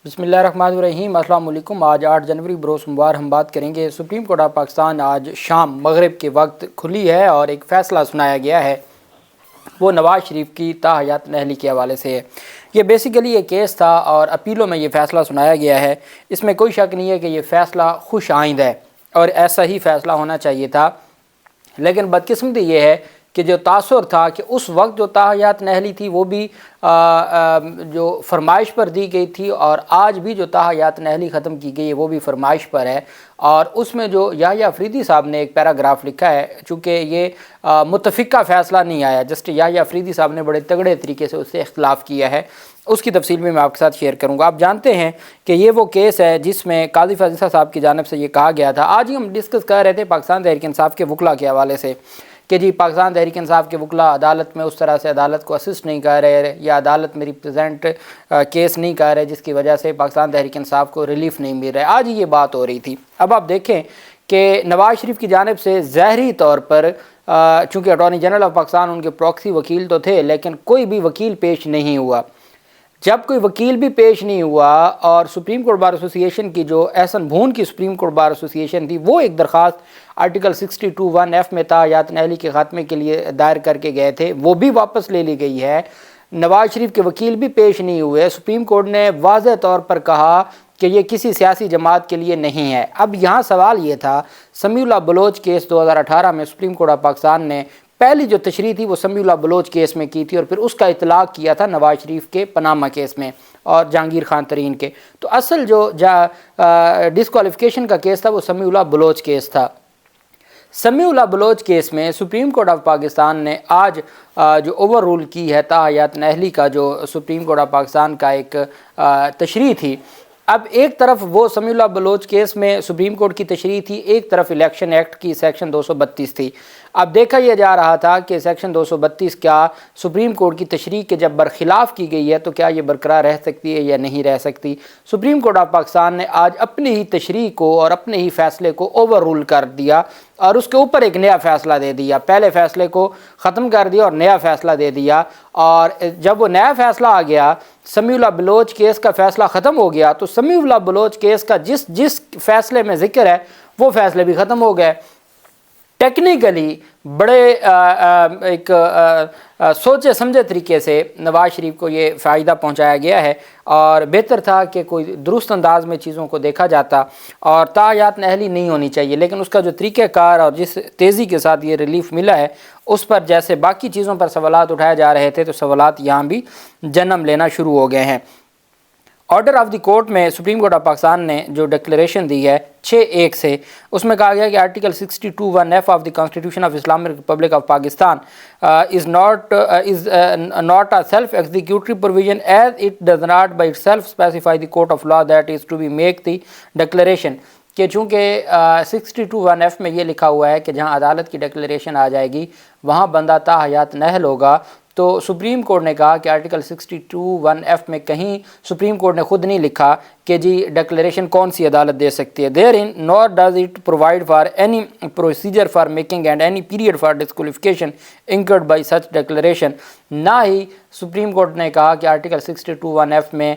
بسم اللہ الرحمن الرحیم۔ السلام علیکم۔ آج 8 جنوری بروز سوموار ہم بات کریں گے سپریم کورٹ آف پاکستان آج شام مغرب کے وقت کھلی ہے اور ایک فیصلہ سنایا گیا ہے، وہ نواز شریف کی تاحیات نااہلی کے حوالے سے ہے۔ یہ بیسیکلی ایک کیس تھا اور اپیلوں میں یہ فیصلہ سنایا گیا ہے۔ اس میں کوئی شک نہیں ہے کہ یہ فیصلہ خوش آئند ہے اور ایسا ہی فیصلہ ہونا چاہیے تھا، لیکن بدقسمتی یہ ہے کہ جو تاثر تھا کہ اس وقت جو تاحیات نااہلی تھی وہ بھی جو فرمائش پر دی گئی تھی، اور آج بھی جو تاحیات نااہلی ختم کی گئی ہے وہ بھی فرمائش پر ہے۔ اور اس میں جو یحییٰ افریدی صاحب نے ایک پیراگراف لکھا ہے، چونکہ یہ متفقہ فیصلہ نہیں آیا، جسٹ یحییٰ افریدی صاحب نے بڑے تگڑے طریقے سے اس سے اختلاف کیا ہے، اس کی تفصیل میں آپ کے ساتھ شیئر کروں گا۔ آپ جانتے ہیں کہ یہ وہ کیس ہے جس میں قاضی فیصل صاحب کی جانب سے یہ کہا گیا تھا۔ آج ہی ہم ڈسکس کر رہے تھے پاکستان تحریک انصاف کے وکلاء کے حوالے سے کہ جی پاکستان تحریک انصاف کے وکلاء عدالت میں اس طرح سے عدالت کو اسسٹ نہیں کر رہے، یا عدالت میں ریپرزینٹ کیس نہیں کر رہے، جس کی وجہ سے پاکستان تحریک انصاف کو ریلیف نہیں مل رہا ہے۔ آج ہی یہ بات ہو رہی تھی۔ اب آپ دیکھیں کہ نواز شریف کی جانب سے ظاہری طور پر چونکہ اٹارنی جنرل آف پاکستان ان کے پراکسی وکیل تو تھے، لیکن کوئی بھی وکیل پیش نہیں ہوا۔ جب کوئی وکیل بھی پیش نہیں ہوا اور سپریم کورٹ بار ایسوسی ایشن کی جو احسن بھون کی سپریم کورٹ بار ایسوسی ایشن تھی، وہ ایک درخواست آرٹیکل 62(1)(f) میں تاحیات نااہلی کے خاتمے کے لیے دائر کر کے گئے تھے، وہ بھی واپس لے لی گئی ہے۔ نواز شریف کے وکیل بھی پیش نہیں ہوئے۔ سپریم کورٹ نے واضح طور پر کہا کہ یہ کسی سیاسی جماعت کے لیے نہیں ہے۔ اب یہاں سوال یہ تھا، سمیع اللہ بلوچ کیس 2018 میں سپریم کورٹ آف پاکستان نے پہلی جو تشریح تھی وہ سمیع اللہ بلوچ کیس میں کی تھی، اور پھر اس کا اطلاق کیا تھا نواز شریف کے پاناما کیس میں اور جہانگیر خان ترین کے۔ تو اصل جو ڈسکوالیفیکیشن کا کیس تھا وہ سمیع اللہ بلوچ کیس تھا۔ سمیع اللہ بلوچ کیس میں سپریم کورٹ آف پاکستان نے آج جو اوور رول کی ہے تاحیات نااہلی کا جو سپریم کورٹ آف پاکستان کا ایک تشریح تھی۔ اب ایک طرف وہ سمیع اللہ بلوچ کیس میں سپریم کورٹ کی تشریح تھی، ایک طرف الیکشن ایکٹ کی سیکشن 232 تھی۔ اب دیکھا یہ جا رہا تھا کہ سیکشن 232 کیا سپریم کورٹ کی تشریح کے جب برخلاف کی گئی ہے تو کیا یہ برقرار رہ سکتی ہے یا نہیں رہ سکتی۔ سپریم کورٹ آف پاکستان نے آج اپنی ہی تشریح کو اور اپنے ہی فیصلے کو اوور رول کر دیا اور اس کے اوپر ایک نیا فیصلہ دے دیا۔ پہلے فیصلے کو ختم کر دیا اور نیا فیصلہ دے دیا، اور جب وہ نیا فیصلہ آ گیا، سمیع اللہ بلوچ کیس کا فیصلہ ختم ہو گیا، تو سمیع اللہ بلوچ کیس کا جس فیصلے میں ذکر ہے وہ فیصلے بھی ختم ہو گئے۔ ٹیکنیکلی بڑے ایک سوچے سمجھے طریقے سے نواز شریف کو یہ فائدہ پہنچایا گیا ہے، اور بہتر تھا کہ کوئی درست انداز میں چیزوں کو دیکھا جاتا، اور تاحیات نااہلی نہیں ہونی چاہیے، لیکن اس کا جو طریقہ کار اور جس تیزی کے ساتھ یہ ریلیف ملا ہے اس پر جیسے باقی چیزوں پر سوالات اٹھائے جا رہے تھے تو سوالات یہاں بھی جنم لینا شروع ہو گئے ہیں۔ آرڈر آف دی کورٹ میں سپریم کورٹ آف پاکستان نے جو ڈکلیریشن دی ہے 6(1) سے، اس میں کہا گیا کہ article 62(1)(f) of the constitution of Islamic republic of Pakistan is not a self-executory provision as it does not by itself specify the court of law that is to be make the declaration، کہ چونکہ 62(1)(f) میں یہ لکھا ہوا ہے کہ جہاں عدالت کی ڈکلیریشن آ جائے گی وہاں بندہ تاحیات نااہل ہوگا، تو سپریم کورٹ نے کہا کہ آرٹیکل 62(1)(f) میں کہیں سپریم کورٹ نے خود نہیں لکھا کہ جی ڈکلیریشن کون سی عدالت دے سکتی ہے۔ therein nor does it provide for any procedure for making and any period for disqualification incurred by such declaration۔ نہ ہی سپریم کورٹ نے کہا کہ آرٹیکل 62(1)(f) میں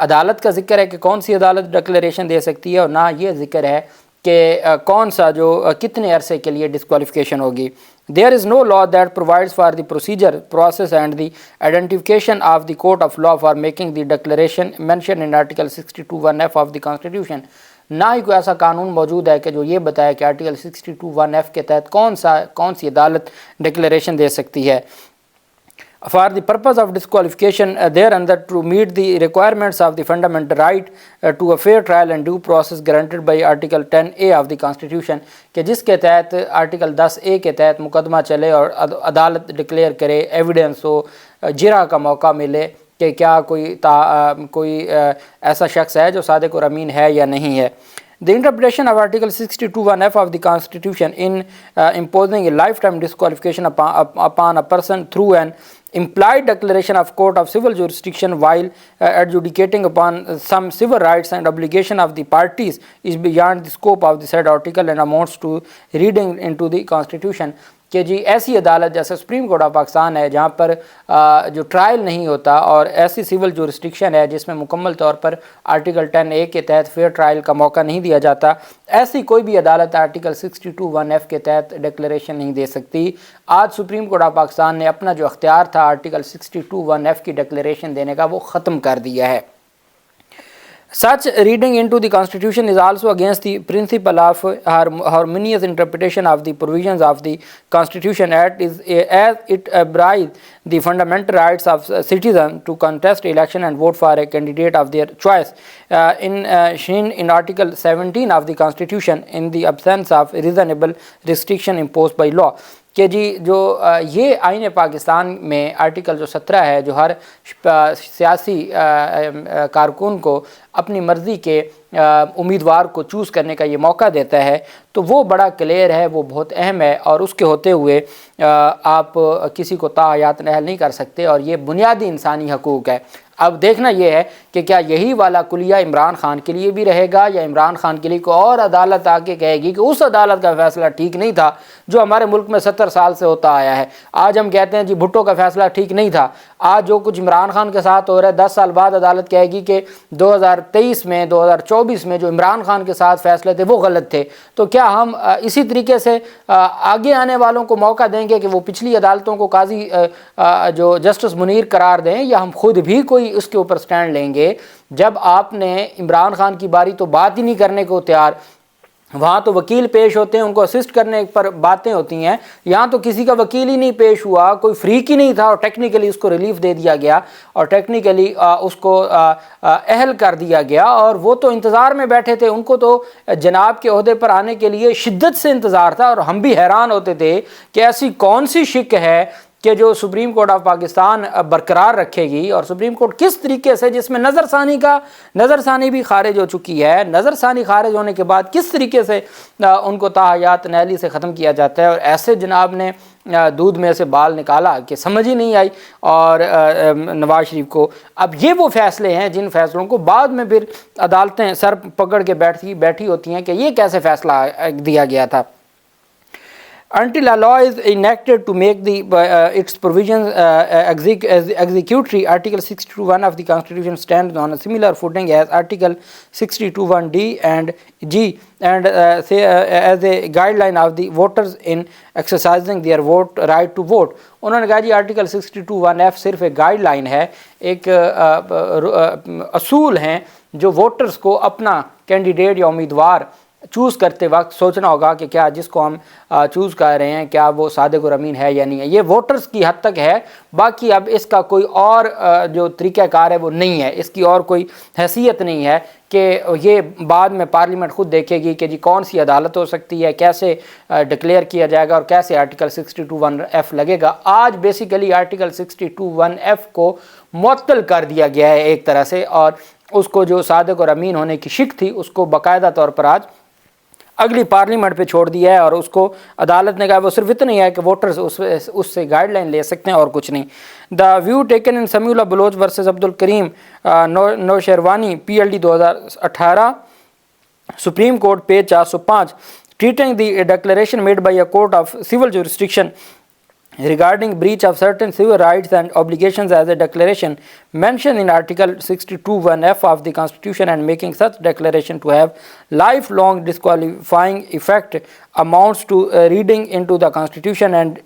عدالت کا ذکر ہے کہ کون سی عدالت ڈکلیریشن دے سکتی ہے، اور نہ یہ ذکر ہے کہ کون سا جو کتنے عرصے کے لیے ڈسکوالیفیکیشن ہوگی۔ There is no law that provides for the procedure, process and the identification of the court of law for making the declaration mentioned in article 62(1)(f) of the constitution۔ نہ ہی کوئی ایسا قانون موجود ہے کہ جو یہ بتائے کہ آرٹیکل 62(1)(f) کے تحت کون سی عدالت ڈکلیریشن دے سکتی ہے۔ For the purpose of disqualification thereunder to meet the requirements of the fundamental right to a fair trial and due process granted by article 10(a) of the constitution، کہ جس کے تحت آرٹیکل 10(a) کے تحت مقدمہ چلے اور عدالت ڈکلیئر کرے، ایویڈنس ہو، جرح کا موقع ملے کہ کیا کوئی ایسا شخص ہے جو صادق اور امین ہے یا نہیں ہے۔ The interpretation of Article 62(1)(f) of the Constitution in imposing a lifetime disqualification upon a person through an implied declaration of court of civil jurisdiction while adjudicating upon some civil rights and obligation of the parties is beyond the scope of the said article and amounts to reading into the Constitution۔ کہ جی ایسی عدالت جیسے supreme court of Pakistan ہے جہاں پر جو trial نہیں ہوتا، اور ایسی سول جورسٹکشن ہے جس میں مکمل طور پر آرٹیکل 10A کے تحت فیئر ٹرائل کا موقع نہیں دیا جاتا، ایسی کوئی بھی عدالت آرٹیکل 62(1)(f) کے تحت ڈکلیریشن نہیں دے سکتی۔ آج سپریم کورٹ آف پاکستان نے اپنا جو اختیار تھا آرٹیکل 62(1)(f) کی ڈکلیریشن دینے کا وہ ختم کر دیا ہے۔ Such reading into the Constitution is also against the principle of harmonious interpretation of the provisions of the Constitution as it abides the fundamental rights of citizens to contest election and vote for a candidate of their choice. In Article 17 of the Constitution, in the absence of reasonable restriction imposed by law. کہ جی جو یہ آئین پاکستان میں article جو 17 ہے جو ہر سیاسی کارکن کو اپنی مرضی کے امیدوار کو چوز کرنے کا یہ موقع دیتا ہے، تو وہ بڑا کلیئر ہے، وہ بہت اہم ہے، اور اس کے ہوتے ہوئے آپ کسی کو تاحیات نااہل نہیں کر سکتے، اور یہ بنیادی انسانی حقوق ہے۔ اب دیکھنا یہ ہے کہ کیا یہی والا کلیہ عمران خان کے لیے بھی رہے گا، یا عمران خان کے لیے کوئی اور عدالت آ کے کہے گی کہ اس عدالت کا فیصلہ ٹھیک نہیں تھا جو ہمارے ملک میں 70 سال سے ہوتا آیا ہے۔ آج ہم کہتے ہیں جی بھٹو کا فیصلہ ٹھیک نہیں تھا، آج جو کچھ عمران خان کے ساتھ ہو رہا ہے 10 سال بعد عدالت کہے گی کہ 2023 میں 2024 میں جو عمران خان کے ساتھ فیصلے تھے وہ غلط تھے۔ تو کیا ہم اسی طریقے سے آگے آنے والوں کو موقع دیں گے کہ وہ پچھلی عدالتوں کو قاضی جو جسٹس منیر قرار دیں، یا ہم خود بھی کوئی اس کے اوپر سٹینڈ لیں گے؟ جب آپ نے عمران خان کی باری تو بات ہی نہیں کرنے کو تیار، وہاں تو وکیل پیش ہوتے ہیں، ان کو اسسٹ کرنے پر باتیں ہوتی ہیں، یہاں تو کسی کا وکیل ہی نہیں پیش ہوا، کوئی فریق ہی نہیں تھا، اور ٹیکنیکلی اس کو ریلیف دے دیا گیا، اور ٹیکنیکلی اس کو اہل کر دیا گیا، اور وہ تو انتظار میں بیٹھے تھے، ان کو تو جناب کے عہدے پر آنے کے لیے شدت سے انتظار تھا، اور ہم بھی حیران ہوتے تھے کہ ایسی کون سی شک ہے کہ جو سپریم کورٹ آف پاکستان برقرار رکھے گی، اور سپریم کورٹ کس طریقے سے، جس میں نظر ثانی بھی خارج ہو چکی ہے، نظر ثانی خارج ہونے کے بعد کس طریقے سے ان کو تاحیات نااہلی سے ختم کیا جاتا ہے، اور ایسے جناب نے دودھ میں سے بال نکالا کہ سمجھ ہی نہیں آئی اور نواز شریف کو۔ اب یہ وہ فیصلے ہیں جن فیصلوں کو بعد میں پھر عدالتیں سر پکڑ کے بیٹھی ہوتی ہیں کہ یہ کیسے فیصلہ دیا گیا تھا۔ Until a law is enacted to make its provisions executory, Article 62(1) of the Constitution stands on a similar footing as Article 62(1)(d) and (g), and as a guideline of the voters in exercising their right to vote. انہوں نے کہا جی article 62(1)(f) صرف ایک guide line ہے، ایک اصول ہیں جو ووٹرز کو اپنا کینڈیڈیٹ یا امیدوار چوز کرتے وقت سوچنا ہوگا کہ کیا جس کو ہم چوز کر رہے ہیں کیا وہ صادق اور امین ہے یا نہیں ہے۔ یہ ووٹرز کی حد تک ہے، باقی اب اس کا کوئی اور جو طریقہ کار ہے وہ نہیں ہے، اس کی اور کوئی حیثیت نہیں ہے کہ یہ بعد میں پارلیمنٹ خود دیکھے گی کہ جی کون سی عدالت ہو سکتی ہے، کیسے ڈکلیئر کیا جائے گا، اور کیسے آرٹیکل 62(1)(f) لگے گا۔ آج بیسیکلی آرٹیکل 62(1)(f) کو معطل کر دیا گیا ہے ایک طرح سے، اور اس کو جو صادق اور امین ہونے کی شک تھی اس کو باقاعدہ طور پر آج اگلی پارلیمنٹ پہ چھوڑ دیا ہے، اور اس کو عدالت نے کہا وہ صرف اتنا ہی ہے کہ ووٹرز اس سے گائیڈ لائن لے سکتے ہیں اور کچھ نہیں۔ The view taken in Samiullah Baloch versus Abdul Karim Nausherwani PLD 2018 Supreme Court page 405 treating the declaration made by a court of civil jurisdiction regarding breach of certain civil rights and obligations as a declaration mentioned in Article 62(1)(f) of the Constitution, and making such declaration to have lifelong disqualifying effect amounts to reading into the Constitution and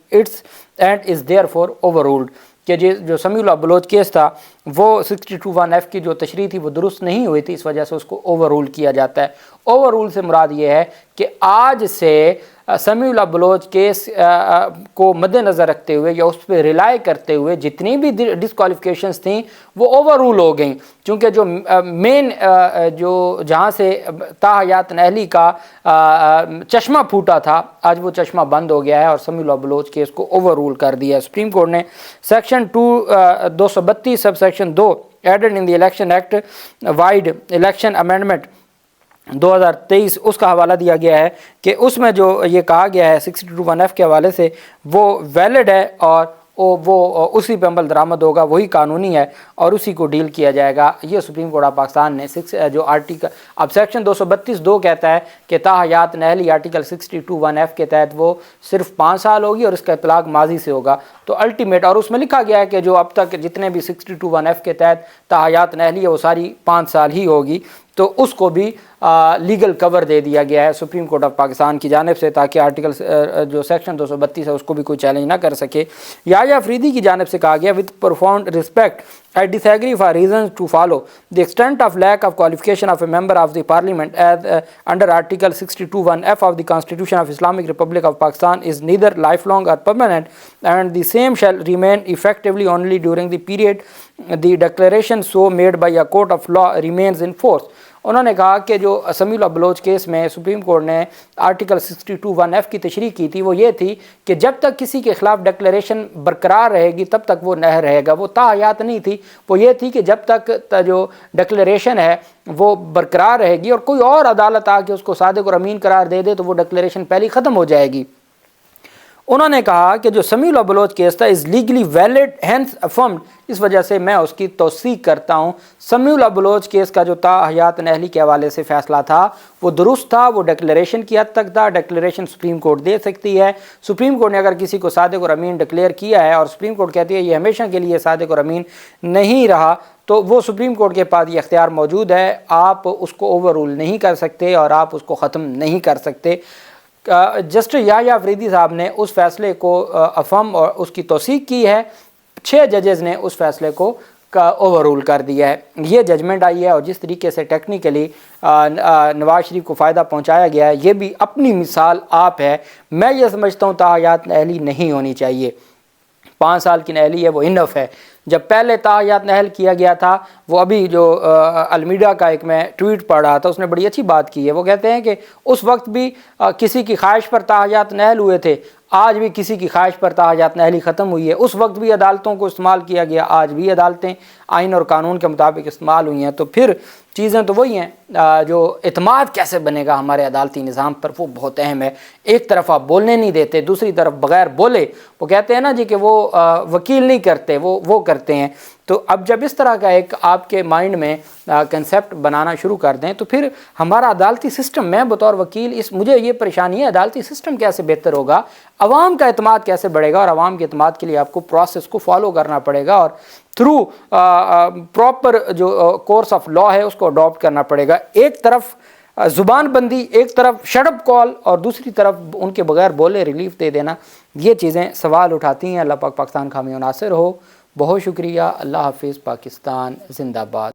is therefore overruled. کہ جو سمیع اللہ Baloch case تھا وہ 62(1)(f) کی جو تشریح تھی وہ درست نہیں ہوئی تھی، اس وجہ سے اس کو اوور رول کیا جاتا ہے۔ اوور رول سے مراد یہ ہے کہ آج سے سمیع اللہ بلوچ کیس کو مد نظر رکھتے ہوئے یا اس پہ ریلائی کرتے ہوئے جتنی بھی ڈسکوالیفیکیشنز تھیں وہ اوور رول ہو گئیں، چونکہ جو مین جو جہاں سے تاحیات نااہلی کا چشمہ پھوٹا تھا آج وہ چشمہ بند ہو گیا ہے، اور سمیع اللہ بلوچ کیس کو اوور رول کر دیا ہے۔ سپریم کورٹ نے section 232 subsection 2 added in the Election Act vide Election Amendment 2023 اس کا حوالہ دیا گیا ہے کہ اس میں جو یہ کہا گیا ہے 62(1)(f) کے حوالے سے وہ ویلڈ ہے اور وہ اسی پہ عمل درآمد ہوگا، وہی قانونی ہے اور اسی کو ڈیل کیا جائے گا۔ یہ سپریم کورٹ آف پاکستان نے جو آرٹیکل اب سیکشن 232(2) کہتا ہے کہ تاحیات نااہلی آرٹیکل 62(1)(f) کے تحت وہ صرف 5 سال ہوگی اور اس کا اطلاق ماضی سے ہوگا۔ تو الٹیمیٹ، اور اس میں لکھا گیا ہے کہ جو اب تک جتنے بھی 62(1)(f) کے تحت تاحیات نااہلی ہے وہ ساری 5 سال ہی ہوگی، تو اس کو بھی لیگل کور دے دیا گیا ہے سپریم کورٹ آف پاکستان کی جانب سے، تاکہ آرٹیکل جو سیکشن 232 ہے اس کو بھی کوئی چیلنج نہ کر سکے۔ یحییٰ افریدی کی جانب سے کہا گیا with profound respect I disagree for reasons to follow. The extent of lack of qualification of a member of the parliament as under article 62(1)(f) of the Constitution of Islamic Republic of Pakistan is neither lifelong or permanent, and the same shall remain effectively only during the period the declaration so made by a court of law remains in force. انہوں نے کہا کہ جو سمیع اللہ Baloch case میں supreme Court نے article 62(1)(f) کی تشریح کی تھی، وہ یہ تھی کہ جب تک کسی کے خلاف ڈکلیریشن برقرار رہے گی تب تک وہ نہ رہے گا۔ وہ تاحیات نہیں تھی، وہ یہ تھی کہ جب تک جو ڈکلیریشن ہے وہ برقرار رہے گی اور کوئی اور عدالت آ کے اس کو صادق اور امین قرار دے دے تو وہ ڈکلیریشن پہلی ختم ہو جائے گی۔ انہوں نے کہا کہ جو سمیع اللہ بلوچ کیس تھا از لیگلی ویلڈ ہینس افرمڈ، اس وجہ سے میں اس کی توثیق کرتا ہوں۔ سمیع اللہ بلوچ کیس کا جو تاحیات نااہلی کے حوالے سے فیصلہ تھا وہ درست تھا، وہ ڈکلیریشن کی حد تک تھا، ڈکلیریشن سپریم کورٹ دے سکتی ہے۔ سپریم کورٹ نے اگر کسی کو صادق اور امین ڈکلیئر کیا ہے اور سپریم کورٹ کہتی ہے یہ ہمیشہ کے لیے صادق اور امین نہیں رہا، تو وہ سپریم کورٹ کے پاس یہ اختیار موجود ہے، آپ اس کو اوور رول نہیں کر سکتے اور آپ اس کو ختم نہیں کر سکتے۔ جسٹس یحییٰ افریدی صاحب نے اس فیصلے کو افہم اور اس کی توثیق کی ہے، 6 ججز نے اس فیصلے کو اوور رول کر دیا ہے۔ یہ ججمنٹ آئی ہے اور جس طریقے سے ٹیکنیکلی نواز شریف کو فائدہ پہنچایا گیا ہے یہ بھی اپنی مثال آپ ہے۔ میں یہ سمجھتا ہوں تاحیات نااہلی نہیں ہونی چاہیے، 5 سال کی نااہلی ہے وہ انف ہے۔ جب پہلے تاحیات نااہل کیا گیا تھا، وہ ابھی جو المیڈا کا ایک میں ٹویٹ پڑھ رہا تھا، اس نے بڑی اچھی بات کی ہے۔ وہ کہتے ہیں کہ اس وقت بھی کسی کی خواہش پر تاحیات نااہل ہوئے تھے، آج بھی کسی کی خواہش پر تاحیات نااہلی ختم ہوئی ہے۔ اس وقت بھی عدالتوں کو استعمال کیا گیا، آج بھی عدالتیں آئین اور قانون کے مطابق استعمال ہوئی ہیں۔ تو پھر چیزیں تو وہی ہیں، جو اعتماد کیسے بنے گا ہمارے عدالتی نظام پر وہ بہت اہم ہے۔ ایک طرف آپ بولنے نہیں دیتے، دوسری طرف بغیر بولے، وہ کہتے ہیں نا جی کہ وہ وکیل نہیں کرتے، وہ کرتے ہیں۔ تو اب جب اس طرح کا ایک آپ کے مائنڈ میں کنسیپٹ بنانا شروع کر دیں تو پھر ہمارا عدالتی سسٹم، میں بطور وکیل مجھے یہ پریشانی ہے، عدالتی سسٹم کیسے بہتر ہوگا، عوام کا اعتماد کیسے بڑھے گا، اور عوام کے اعتماد کے لیے آپ کو پروسیس کو فالو کرنا پڑے گا اور تھرو پراپر جو کورس آف لا ہے اس کو اڈاپٹ کرنا پڑے گا۔ ایک طرف زبان بندی، ایک طرف شٹ اپ کال اور دوسری طرف ان کے بغیر بولے ریلیف دے دینا، یہ چیزیں سوال اٹھاتی ہیں۔ اللہ پاک پاکستان کا حامی و ناصر ہو۔ بہت شکریہ۔ اللہ حافظ۔ پاکستان زندہ باد۔